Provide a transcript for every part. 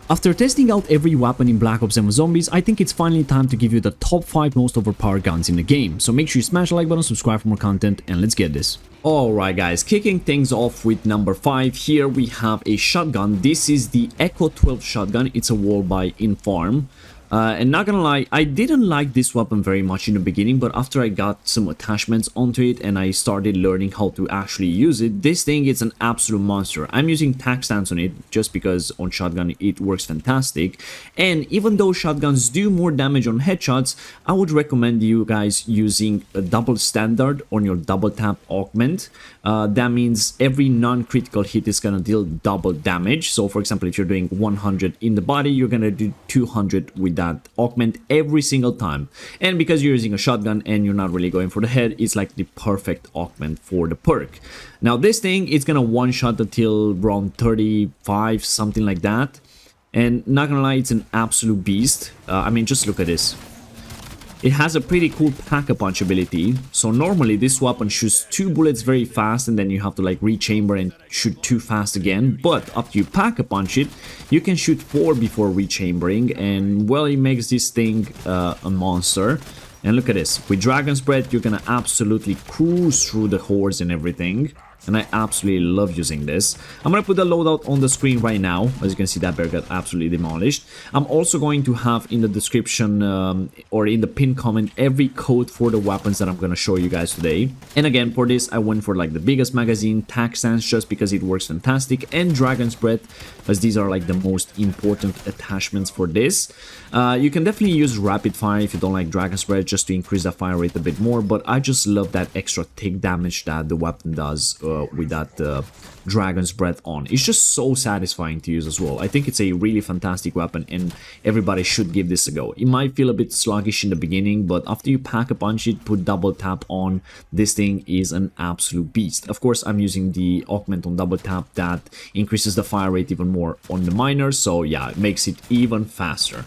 After testing out every weapon in Black Ops 7 Zombies, I think it's finally time to give you the top 5 most overpowered guns in the game. So make sure you smash the like button, subscribe for more content, and let's get this. Alright guys, kicking things off with number 5, here we have a shotgun. This is the Echo 12 shotgun. It's a wall by Infarm. And not gonna lie, I didn't like this weapon very much in the beginning, but after I got some attachments onto it and I started learning how to actually use it, this thing is an absolute monster. I'm using tac stance on it just because on shotgun it works fantastic. And even though shotguns do more damage on headshots, I would recommend you guys using a double standard on your double tap augment. That means every non-critical hit is gonna deal double damage. So for example, if you're doing 100 in the body, you're gonna do 200 with that augment every single time. And because you're using a shotgun and you're not really going for the head, it's like the perfect augment for the perk. Now this thing is gonna one shot until around 35, something like that. And not gonna lie, it's an absolute beast. I mean, just look at this. It has a pretty cool pack-a-punch ability. So normally this weapon shoots 2 bullets very fast and then you have to like rechamber and shoot 2 fast again. But after you pack-a-punch it, you can shoot 4 before rechambering, and well, it makes this thing a monster. And look at this, with Dragon's Breath you're gonna absolutely cruise through the hordes and everything. And I absolutely love using this. I'm going to put the loadout on the screen right now. As you can see, that bear got absolutely demolished. I'm also going to have in the description or in the pinned comment every code for the weapons that I'm going to show you guys today. And again, for this, I went for like the biggest magazine, tac stance, just because it works fantastic, and Dragon's Breath, as these are like the most important attachments for this. You can definitely use rapid fire if you don't like Dragon's Breath, just to increase the fire rate a bit more. But I just love that extra tick damage that the weapon does with that Dragon's Breath on. It's just so satisfying to use as well. I think it's a really fantastic weapon and everybody should give this a go. It might feel a bit sluggish in the beginning, but after you pack a punch it, put double tap on, this thing is an absolute beast. Of course, I'm using the augment on double tap that increases the fire rate even more on the miners, so yeah, it makes it even faster.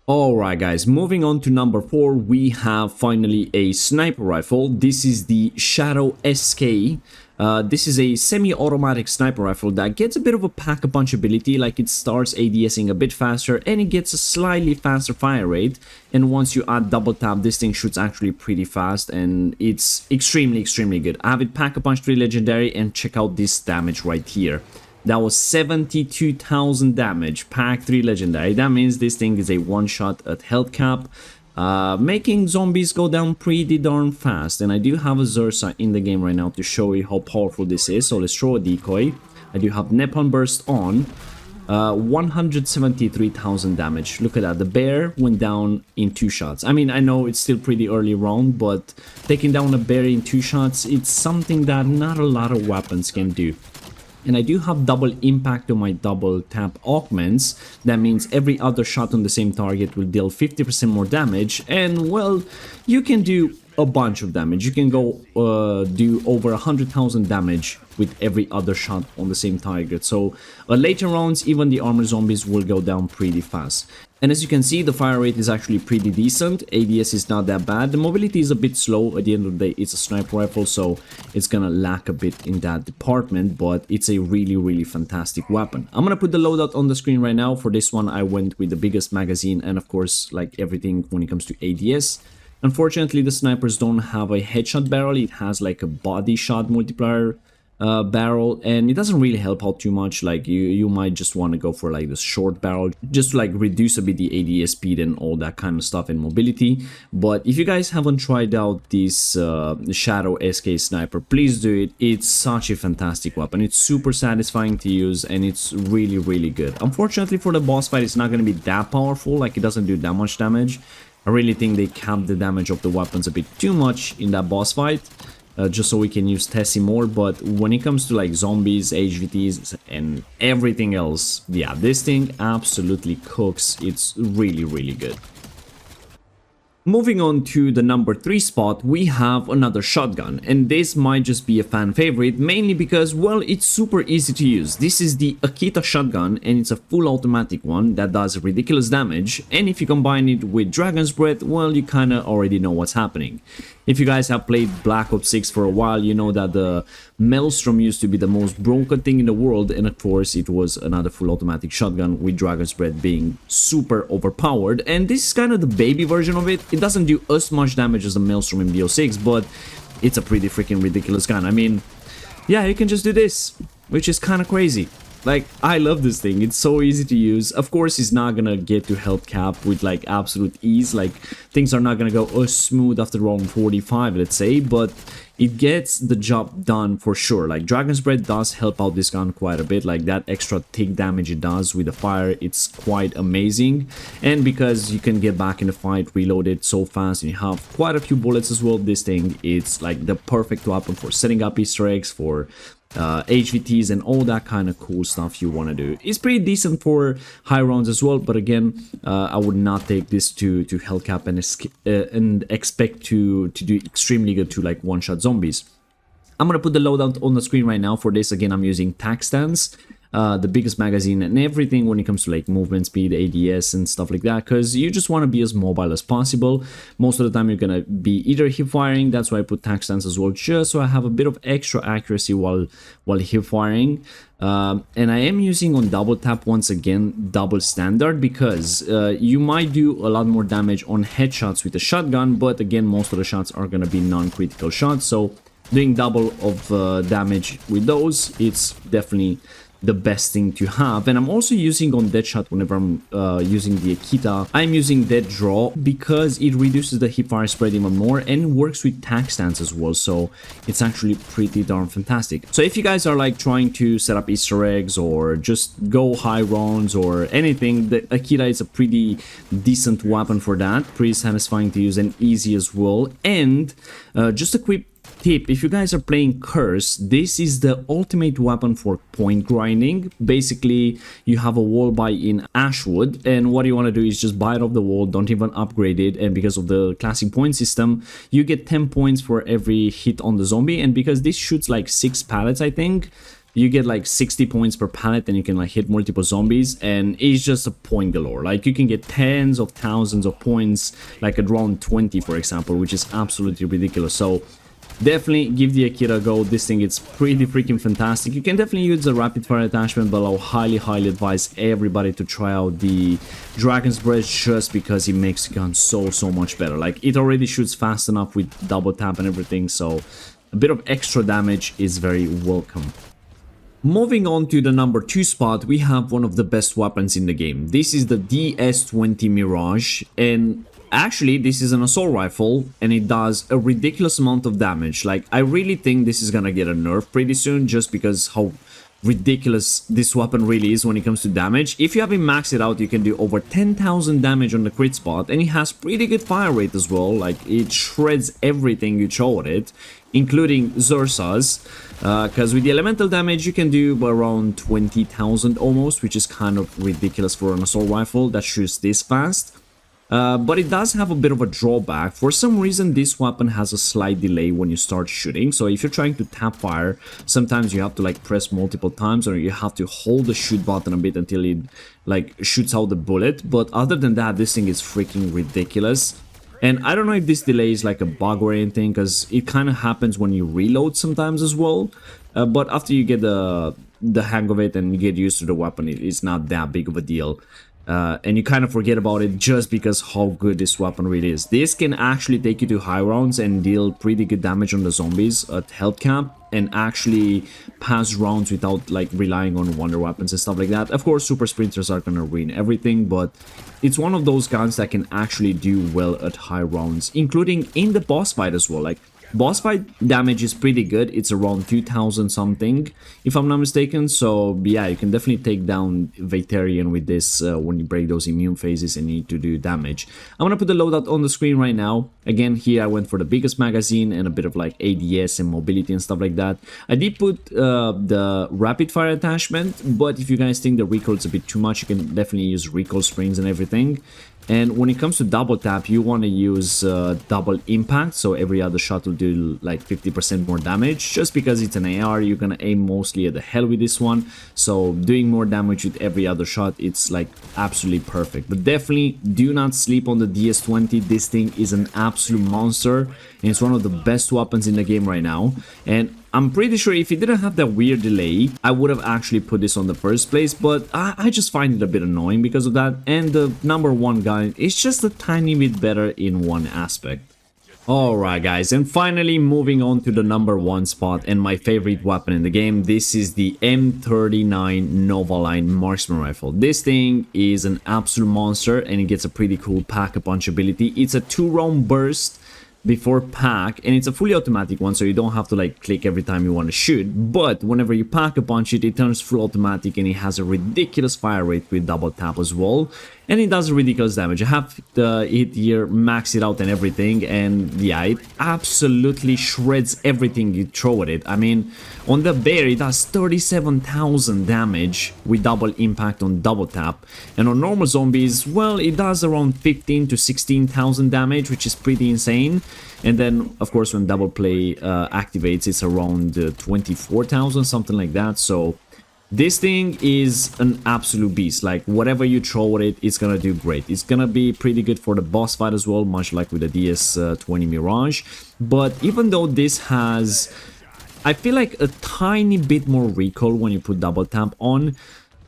Alright guys, moving on to number 4, we have finally a sniper rifle. This is the Shadow SK. This is a semi-automatic sniper rifle that gets a bit of a pack-a-punch ability, like it starts ADSing a bit faster and it gets a slightly faster fire rate. And once you add double tap, this thing shoots actually pretty fast and it's extremely good. I have it pack-a-punch 3 legendary, and check out this damage right here. That was 72,000 damage, pack 3 legendary. That means this thing is a one-shot at health cap, making zombies go down pretty darn fast. And I do have a Zersa in the game right now to show you how powerful this is. So let's throw a decoy. I do have Napalm Burst on. 173,000 damage. Look at that. The bear went down in 2 shots. I mean, I know it's still pretty early round, but taking down a bear in 2 shots, it's something that not a lot of weapons can do. And I do have double impact on my double tap augments. That means every other shot on the same target will deal 50% more damage. And well, you can do a bunch of damage. You can go do over 100,000 damage with every other shot on the same target. So later rounds, even the armor zombies will go down pretty fast. And as you can see, the fire rate is actually pretty decent. ADS is not that bad. The mobility is a bit slow. At the end of the day, it's a sniper rifle, so it's gonna lack a bit in that department, but it's a really fantastic weapon. I'm gonna put the loadout on the screen right now. For this one, I went with the biggest magazine and of course, like everything when it comes to ADS. Unfortunately, the snipers don't have a headshot barrel. It has like a body shot multiplier barrel, and it doesn't really help out too much. Like you might just want to go for like the short barrel just to like reduce a bit the ADS speed and all that kind of stuff and mobility. But if you guys haven't tried out this Shadow SK sniper, please do it. It's such a fantastic weapon. It's super satisfying to use and it's really good. Unfortunately for the boss fight, it's not going to be that powerful. Like it doesn't do that much damage. I really think they capped the damage of the weapons a bit too much in that boss fight. Just so we can use Tessie more, but when it comes to like zombies, HVTs and everything else, yeah, this thing absolutely cooks. It's really good. Moving on to the number 3 spot, we have another shotgun, and this might just be a fan favorite, mainly because, well, it's super easy to use. This is the Akita shotgun, and it's a full automatic one that does ridiculous damage, and if you combine it with Dragon's Breath, well, you kinda already know what's happening. If you guys have played Black Ops 6 for a while, you know that the Maelstrom used to be the most broken thing in the world, and of course it was another full automatic shotgun with Dragon's Breath being super overpowered, and this is kind of the baby version of it. It doesn't do as much damage as the Maelstrom in BO6, but it's a pretty freaking ridiculous gun. I mean, yeah, you can just do this, which is kind of crazy. Like, I love this thing. It's so easy to use. Of course, it's not gonna get to health cap with like absolute ease. Like, things are not gonna go as smooth after round 45, let's say, but it gets the job done for sure. Like, Dragon's Breath does help out this gun quite a bit. Like, that extra tick damage it does with the fire, it's quite amazing. And because you can get back in the fight, reload it so fast, and you have quite a few bullets as well, this thing, it's like the perfect weapon for setting up Easter eggs, for HVTs and all that kind of cool stuff you want to do. It's pretty decent for high rounds as well, but again, I would not take this to health cap and expect to do extremely good to like one-shot zombies. I'm gonna put the loadout on the screen right now. For this, again, I'm using tac stance, the biggest magazine and everything when it comes to like movement speed, ADS and stuff like that, because you just want to be as mobile as possible. Most of the time you're gonna be either hip firing, that's why I put tac stance as well, just so I have a bit of extra accuracy while hip firing. And I am using on double tap once again, double standard, because you might do a lot more damage on headshots with the shotgun, but again, most of the shots are gonna be non-critical shots, so doing double of damage with those, it's definitely the best thing to have. And I'm also using on Deadshot whenever I'm using the Akita, I'm using Dead Draw because it reduces the hipfire spread even more and works with tac stance as well, so it's actually pretty darn fantastic. So if you guys are like trying to set up Easter eggs or just go high rounds or anything, the Akita is a pretty decent weapon for that, pretty satisfying to use and easy as well. And just a quick tip, if you guys are playing Curse, this is the ultimate weapon for point grinding. Basically, you have a wall buy in Ashwood, and what you want to do is just buy it off the wall, don't even upgrade it, and because of the classic point system, you get 10 points for every hit on the zombie, and because this shoots like 6 pallets, I think, you get like 60 points per pallet, and you can like hit multiple zombies, and it's just a point galore. Like, you can get tens of thousands of points, like at round 20, for example, which is absolutely ridiculous. So definitely give the Akita a go. This thing is pretty freaking fantastic. You can definitely use the rapid fire attachment, but I'll highly advise everybody to try out the Dragon's Breath just because it makes the gun so much better. Like, it already shoots fast enough with double tap and everything, so a bit of extra damage is very welcome. Moving on to the number 2 spot, we have one of the best weapons in the game. This is the DS20 Mirage, and actually, this is an assault rifle, and it does a ridiculous amount of damage. Like, I really think this is gonna get a nerf pretty soon, just because how ridiculous this weapon really is when it comes to damage. If you have it maxed out, you can do over 10,000 damage on the crit spot, and it has pretty good fire rate as well. Like, it shreds everything you throw at it, including Xursas, because with the elemental damage you can do around 20,000 almost, which is kind of ridiculous for an assault rifle that shoots this fast. But it does have a bit of a drawback. For some reason, this weapon has a slight delay when you start shooting. So if you're trying to tap fire, sometimes you have to like press multiple times, or you have to hold the shoot button a bit until it like shoots out the bullet. But other than that, this thing is freaking ridiculous. And I don't know if this delay is like a bug or anything, because it kind of happens when you reload sometimes as well. But after you get the hang of it and you get used to the weapon, it's not that big of a deal. And you kind of forget about it just because how good this weapon really is. This can actually take you to high rounds and deal pretty good damage on the zombies at health cap, and actually pass rounds without like relying on wonder weapons and stuff like that. Of course, super sprinters are gonna ruin everything, but it's one of those guns that can actually do well at high rounds, including in the boss fight as well. Like, boss fight damage is pretty good. It's around 2,000 something, if I'm not mistaken. So yeah, you can definitely take down Vaterian with this when you break those immune phases and need to do damage. I'm gonna put the loadout on the screen right now. Again, here I went for the biggest magazine and a bit of like ADS and mobility and stuff like that. I did put the rapid fire attachment, but if you guys think the recoil is a bit too much, you can definitely use recoil springs and everything. And when it comes to double tap, you want to use double impact, so every other shot will do like 50% more damage. Just because it's an AR, you're gonna aim mostly at the hell with this one, so doing more damage with every other shot, it's like absolutely perfect. But definitely do not sleep on the DS20. This thing is an absolute monster, and it's one of the best weapons in the game right now. And I'm pretty sure if it didn't have that weird delay, I would have actually put this on the first place, but I just find it a bit annoying because of that. And the #1 gun is just a tiny bit better in one aspect. Alright guys, and finally moving on to the #1 spot and my favorite weapon in the game. This is the M39 Novaline Marksman Rifle. This thing is an absolute monster, and it gets a pretty cool pack-a-punch ability. It's a 2-round burst before pack, and it's a fully automatic one, so you don't have to like click every time you want to shoot. But whenever you pack a punch it turns full automatic, and it has a ridiculous fire rate with double tap as well, and it does ridiculous damage. I have it here, max it out and everything, and yeah, it absolutely shreds everything you throw at it. I mean, on the bear it does 37,000 damage with double impact on double tap, and on normal zombies, well, it does around 15 to 16,000 damage, which is pretty insane. And then of course when double play activates, it's around 24,000, something like that. So this thing is an absolute beast. Like whatever you throw at it, it's gonna do great. It's gonna be pretty good for the boss fight as well, much like with the DS20 Mirage. But even though this has, I feel like, a tiny bit more recoil when you put double tap on,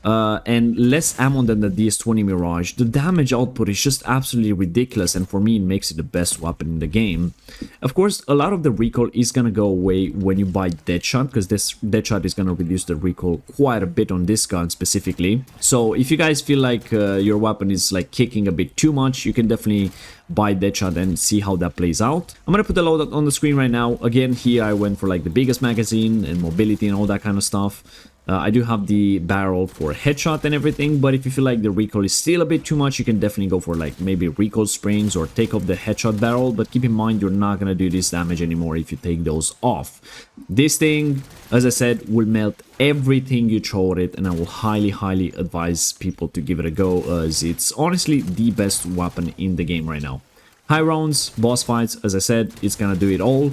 and less ammo than the DS20 Mirage, the damage output is just absolutely ridiculous, and for me it makes it the best weapon in the game. Of course, a lot of the recoil is gonna go away when you buy Deadshot, because this Deadshot is gonna reduce the recoil quite a bit on this gun specifically. So if you guys feel like your weapon is like kicking a bit too much, you can definitely buy Deadshot and see how that plays out. I'm gonna put the loadout on the screen right now. Again, here I went for like the biggest magazine and mobility and all that kind of stuff. I do have the barrel for headshot and everything, but if you feel like the recoil is still a bit too much, you can definitely go for like maybe recoil springs or take off the headshot barrel. But keep in mind, you're not gonna do this damage anymore if you take those off. This thing, as I said, will melt everything you throw at it, and I will highly advise people to give it a go, as it's honestly the best weapon in the game right now. High rounds, boss fights, as I said, it's gonna do it all.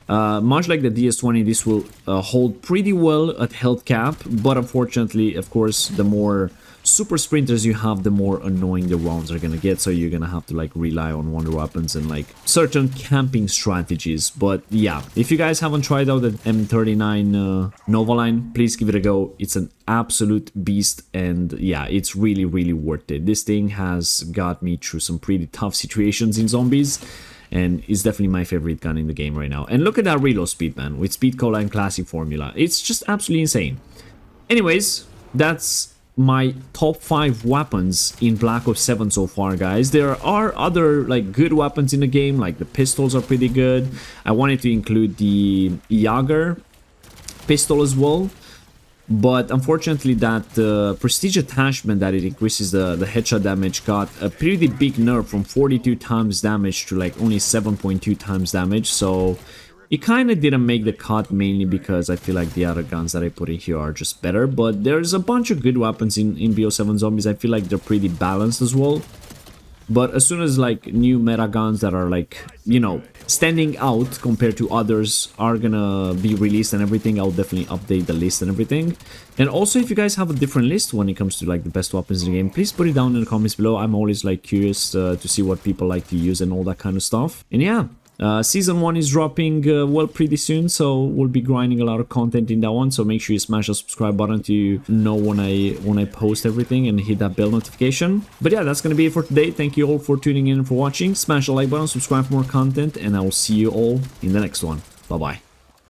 Much like the DS20, this will hold pretty well at health cap, but unfortunately, of course, the more super sprinters you have, the more annoying the rounds are gonna get, so you're gonna have to like rely on wonder weapons and like certain camping strategies. But yeah, if you guys haven't tried out the M39 Novaline, please give it a go. It's an absolute beast, and yeah, it's really worth it. This thing has got me through some pretty tough situations in zombies, and is definitely my favorite gun in the game right now. And look at that reload speed, man, with speed cola and classic formula. It's just absolutely insane. Anyways, that's my top 5 weapons in Black Ops 7 so far, guys. There are other like good weapons in the game, like the pistols are pretty good. I wanted to include the Jaeger pistol as well, but unfortunately that prestige attachment that it increases the headshot damage got a pretty big nerf from 42 times damage to like only 7.2 times damage, so it kind of didn't make the cut, mainly because I feel like the other guns that I put in here are just better. But there's a bunch of good weapons in BO7 Zombies. I feel like they're pretty balanced as well. But as soon as like new meta guns that are like, you know, standing out compared to others are gonna be released and everything, I'll definitely update the list and everything. And also, if you guys have a different list when it comes to like the best weapons in the game, please put it down in the comments below. I'm always like curious to see what people like to use and all that kind of stuff. And yeah, Season 1 is dropping well pretty soon, so we'll be grinding a lot of content in that one. So make sure you smash the subscribe button to know when I post everything, and hit that bell notification. But yeah, that's gonna be it for today. Thank you all for tuning in and for watching. Smash the like button, subscribe for more content, and I will see you all in the next one. Bye bye.